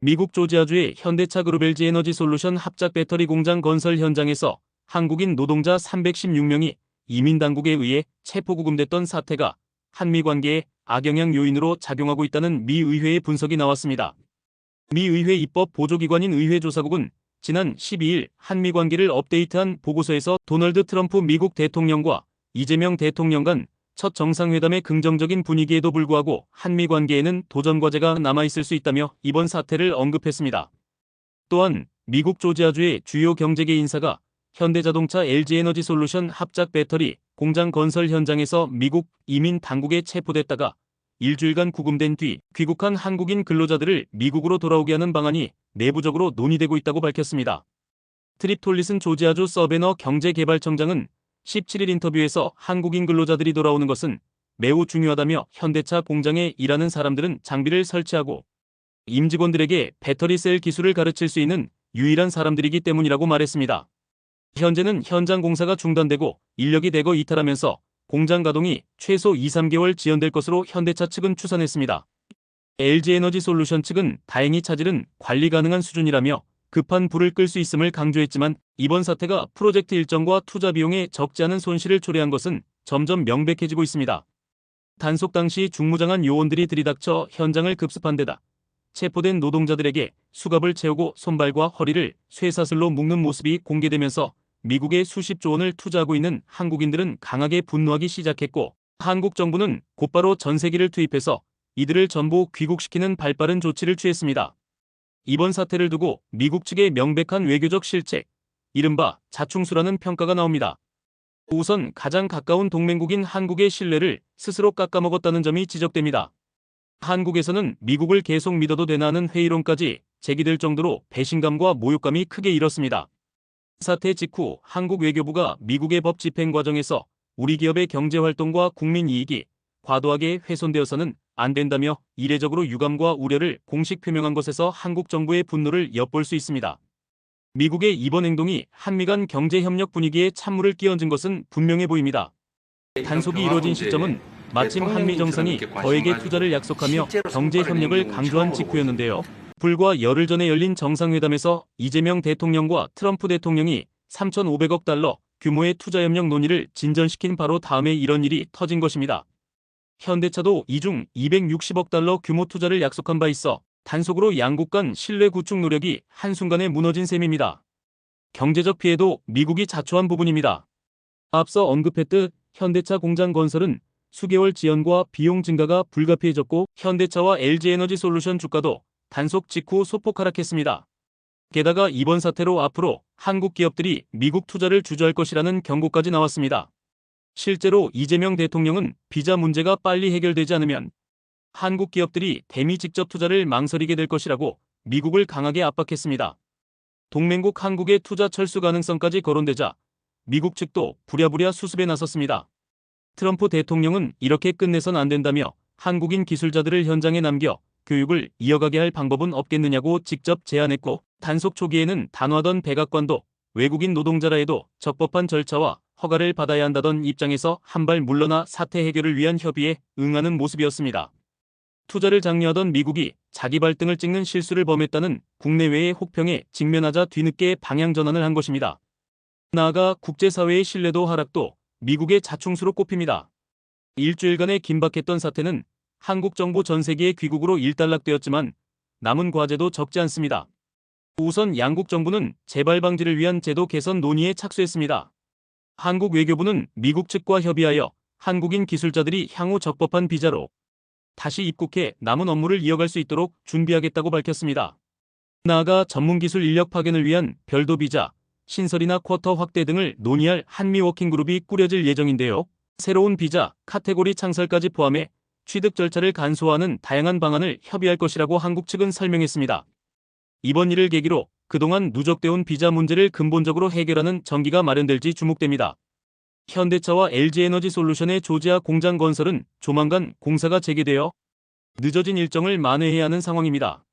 미국 조지아주의 현대차 그룹 LG 에너지 솔루션 합작 배터리 공장 건설 현장에서 한국인 노동자 316명이 이민 당국에 의해 체포구금됐던 사태가 한미 관계에 악영향 요인으로 작용하고 있다는 미 의회의 분석이 나왔습니다. 미 의회 입법 보조기관인 의회조사국은 지난 12일 한미 관계를 업데이트한 보고서에서 도널드 트럼프 미국 대통령과 이재명 대통령 간 첫 정상회담의 긍정적인 분위기에도 불구하고 한미 관계에는 도전 과제가 남아있을 수 있다며 이번 사태를 언급했습니다. 또한 미국 조지아주의 주요 경제계 인사가 현대자동차 LG에너지 솔루션 합작 배터리 공장 건설 현장에서 미국 이민 당국에 체포됐다가 일주일간 구금된 뒤 귀국한 한국인 근로자들을 미국으로 돌아오게 하는 방안이 내부적으로 논의되고 있다고 밝혔습니다. 트립 톨리슨 조지아주 서베너 경제개발청장은 17일 인터뷰에서 한국인 근로자들이 돌아오는 것은 매우 중요하다며 현대차 공장에 일하는 사람들은 장비를 설치하고 임직원들에게 배터리 셀 기술을 가르칠 수 있는 유일한 사람들이기 때문이라고 말했습니다. 현재는 현장 공사가 중단되고 인력이 대거 이탈하면서 공장 가동이 최소 2-3개월 지연될 것으로 현대차 측은 추산했습니다. LG에너지 솔루션 측은 다행히 차질은 관리 가능한 수준이라며 급한 불을 끌 수 있음을 강조했지만 이번 사태가 프로젝트 일정과 투자 비용에 적지 않은 손실을 초래한 것은 점점 명백해지고 있습니다. 단속 당시 중무장한 요원들이 들이닥쳐 현장을 급습한 데다 체포된 노동자들에게 수갑을 채우고 손발과 허리를 쇠사슬로 묶는 모습이 공개되면서 미국에 수십조 원을 투자하고 있는 한국인들은 강하게 분노하기 시작했고 한국 정부는 곧바로 전세기를 투입해서 이들을 전부 귀국시키는 발빠른 조치를 취했습니다. 이번 사태를 두고 미국 측의 명백한 외교적 실책, 이른바 자충수라는 평가가 나옵니다. 우선 가장 가까운 동맹국인 한국의 신뢰를 스스로 깎아먹었다는 점이 지적됩니다. 한국에서는 미국을 계속 믿어도 되나 하는 회의론까지 제기될 정도로 배신감과 모욕감이 크게 일었습니다. 사태 직후 한국 외교부가 미국의 법 집행 과정에서 우리 기업의 경제활동과 국민 이익이 과도하게 훼손되어서는 안 된다며 이례적으로 유감과 우려를 공식 표명한 것에서 한국 정부의 분노를 엿볼 수 있습니다. 미국의 이번 행동이 한미 간 경제협력 분위기에 찬물을 끼얹은 것은 분명해 보입니다. 단속이 이뤄진 시점은 마침 한미 정상이 거액의 투자를 약속하며 경제협력을 강조한 직후였는데요. 불과 열흘 전에 열린 정상회담에서 이재명 대통령과 트럼프 대통령이 3,500억 달러 규모의 투자협력 논의를 진전시킨 바로 다음에 이런 일이 터진 것입니다. 현대차도 이중 260억 달러 규모 투자를 약속한 바 있어 단속으로 양국 간 신뢰 구축 노력이 한순간에 무너진 셈입니다. 경제적 피해도 미국이 자초한 부분입니다. 앞서 언급했듯 현대차 공장 건설은 수개월 지연과 비용 증가가 불가피해졌고 현대차와 LG에너지 솔루션 주가도 단속 직후 소폭 하락했습니다. 게다가 이번 사태로 앞으로 한국 기업들이 미국 투자를 주저할 것이라는 경고까지 나왔습니다. 실제로 이재명 대통령은 비자 문제가 빨리 해결되지 않으면 한국 기업들이 대미 직접 투자를 망설이게 될 것이라고 미국을 강하게 압박했습니다. 동맹국 한국의 투자 철수 가능성까지 거론되자 미국 측도 부랴부랴 수습에 나섰습니다. 트럼프 대통령은 이렇게 끝내선 안 된다며 한국인 기술자들을 현장에 남겨 교육을 이어가게 할 방법은 없겠느냐고 직접 제안했고 단속 초기에는 단호하던 백악관도 외국인 노동자라 해도 적법한 절차와 허가를 받아야 한다던 입장에서 한 발 물러나 사태 해결을 위한 협의에 응하는 모습이었습니다. 투자를 장려하던 미국이 자기 발등을 찍는 실수를 범했다는 국내외의 혹평에 직면하자 뒤늦게 방향 전환을 한 것입니다. 나아가 국제사회의 신뢰도 하락도 미국의 자충수로 꼽힙니다. 일주일간의 긴박했던 사태는 한국 정부 전세기의 귀국으로 일단락되었지만 남은 과제도 적지 않습니다. 우선 양국 정부는 재발 방지를 위한 제도 개선 논의에 착수했습니다. 한국 외교부는 미국 측과 협의하여 한국인 기술자들이 향후 적법한 비자로 다시 입국해 남은 업무를 이어갈 수 있도록 준비하겠다고 밝혔습니다. 나아가 전문기술 인력 파견을 위한 별도 비자, 신설이나 쿼터 확대 등을 논의할 한미 워킹그룹이 꾸려질 예정인데요. 새로운 비자, 카테고리 창설까지 포함해 취득 절차를 간소화하는 다양한 방안을 협의할 것이라고 한국 측은 설명했습니다. 이번 일을 계기로 그동안 누적되어 온 비자 문제를 근본적으로 해결하는 전기가 마련될지 주목됩니다. 현대차와 LG에너지 솔루션의 조지아 공장 건설은 조만간 공사가 재개되어 늦어진 일정을 만회해야 하는 상황입니다.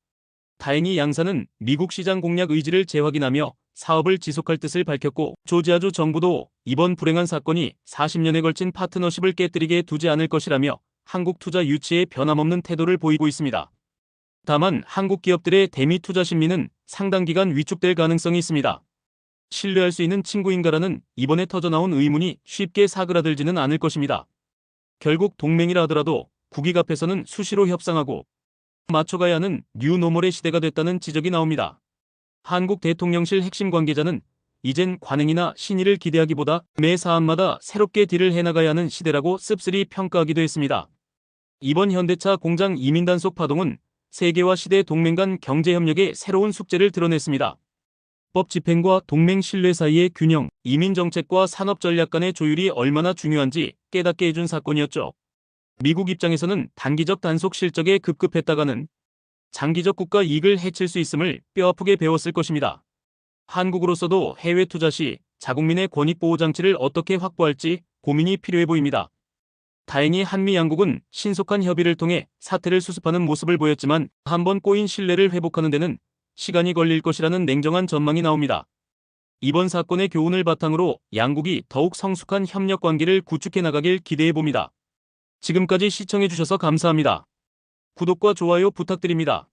다행히 양사는 미국 시장 공략 의지를 재확인하며 사업을 지속할 뜻을 밝혔고 조지아주 정부도 이번 불행한 사건이 40년에 걸친 파트너십을 깨뜨리게 두지 않을 것이라며 한국 투자 유치에 변함없는 태도를 보이고 있습니다. 다만 한국 기업들의 대미 투자 심리는 상당 기간 위축될 가능성이 있습니다. 신뢰할 수 있는 친구인가라는 이번에 터져나온 의문이 쉽게 사그라들지는 않을 것입니다. 결국 동맹이라 하더라도 국익 앞에서는 수시로 협상하고 맞춰가야 하는 뉴노멀의 시대가 됐다는 지적이 나옵니다. 한국 대통령실 핵심 관계자는 이젠 관행이나 신의를 기대하기보다 매 사안마다 새롭게 딜을 해나가야 하는 시대라고 씁쓸히 평가하기도 했습니다. 이번 현대차 공장 이민 단속 파동은 세계와 시대 동맹 간 경제협력의 새로운 숙제를 드러냈습니다. 법 집행과 동맹 신뢰 사이의 균형, 이민 정책과 산업 전략 간의 조율이 얼마나 중요한지 깨닫게 해준 사건이었죠. 미국 입장에서는 단기적 단속 실적에 급급했다가는 장기적 국가 이익을 해칠 수 있음을 뼈아프게 배웠을 것입니다. 한국으로서도 해외 투자 시 자국민의 권익보호 장치를 어떻게 확보할지 고민이 필요해 보입니다. 다행히 한미 양국은 신속한 협의를 통해 사태를 수습하는 모습을 보였지만 한번 꼬인 신뢰를 회복하는 데는 시간이 걸릴 것이라는 냉정한 전망이 나옵니다. 이번 사건의 교훈을 바탕으로 양국이 더욱 성숙한 협력 관계를 구축해 나가길 기대해 봅니다. 지금까지 시청해 주셔서 감사합니다. 구독과 좋아요 부탁드립니다.